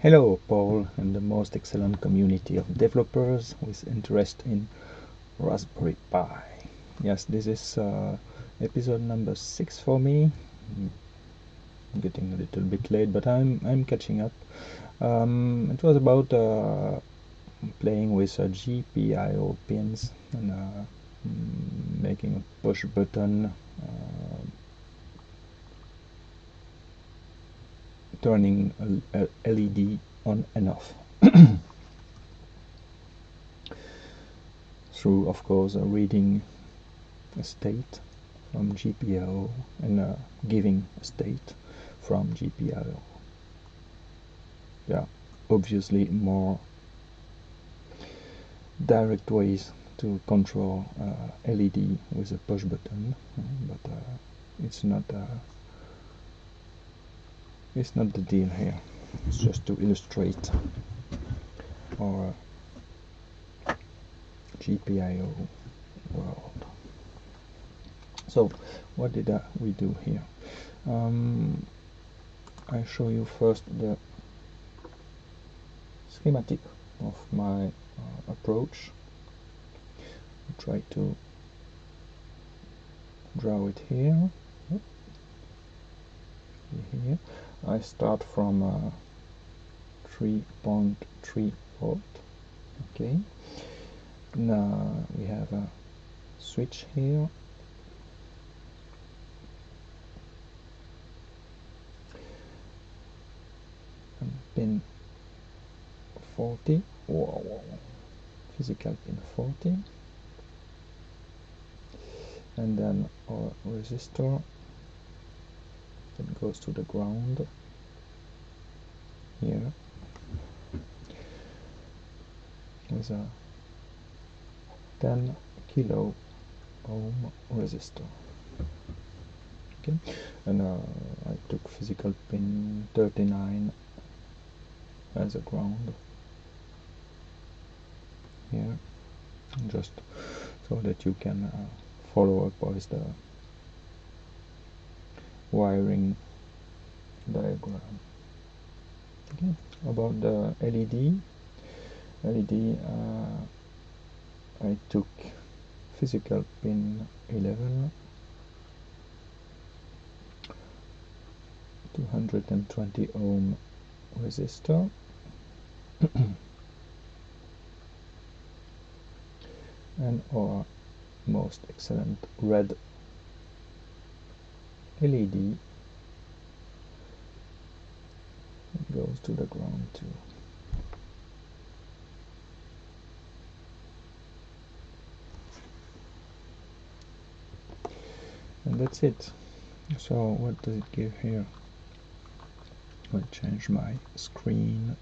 Hello, Paul, and the most excellent community of developers with interest in Raspberry Pi. Yes, this is episode number 6 for me. I'm getting a little bit late, but I'm catching up. It was about playing with GPIO pins and making a push button, turning a LED on and off. Through, of course, reading a state from GPIO and giving a state from GPIO. Yeah, obviously more direct ways to control LED with a push button, but it's not the deal here. It's just to illustrate our GPIO world. So what did we do here? I show you first the schematic of my approach. I try to draw it here. Here I start from 3.3 volt. Okay. Now we have a switch here. And pin 40. Whoa. Physical pin 40. And then our resistor that goes to the ground here with a 10 kilo ohm resistor. Okay, and I took physical pin 39 as a ground here, just so that you can follow up with the wiring diagram. Okay, about the LED, I took physical pin 11, 220 ohm resistor, and our most excellent red LED goes to the ground too. And that's it. So what does it give here? I'll change my screen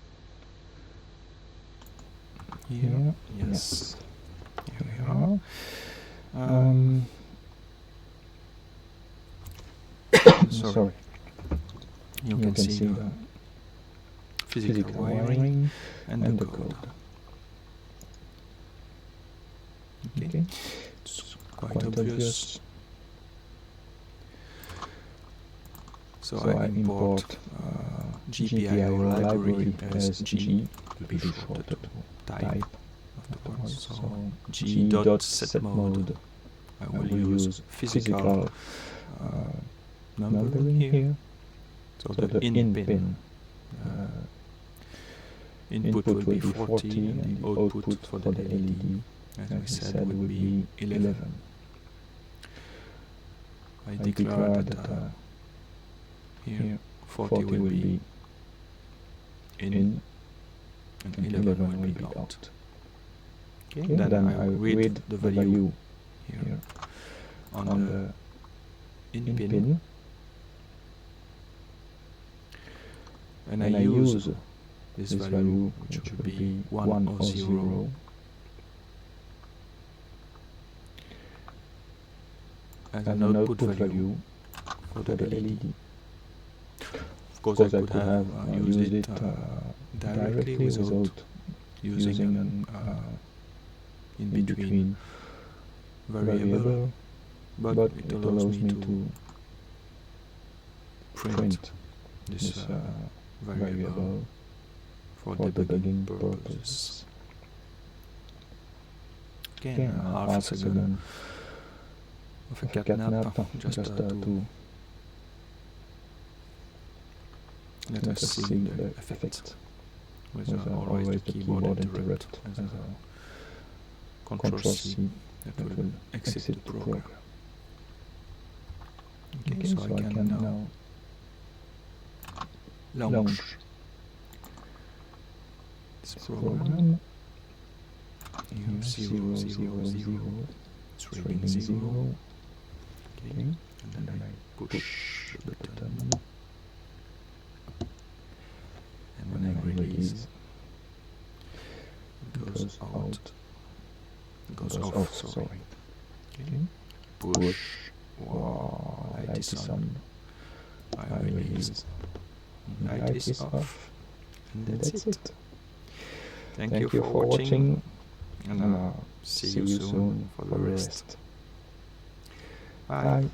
here. Yes. Here we are. Sorry. You can see the physical wiring and the code. Okay. It's quite obvious. So I import GPIO library as G, will be shorted type afterwards. So G.setMode. I will use physical numbering here. So the in pin input will be 40 and the output for the LED, as we said, will be 11. I declare that here 40 will be in and 11 will be out. Okay, then I read the value here on the in pin, and I use this value, which would be 1 or 0, as an output value for the LED. Of course, I could have used it directly without using an in-between variable, but it allows me to print this variable for debugging purposes. Again, half a second of a cat nap, just to let us see the effect with always the keyboard interrupt as a Ctrl+C that will exit the program. Okay, so I can now launch this program. Here 0, 0, 0, it's reading 0. Okay, and then I push the button. And when I release, it goes out. It goes off, sorry. Okay. Push. Wow, light is on. I release. Light is off. And that's it. Thank you for watching. And see you soon for the rest. Bye.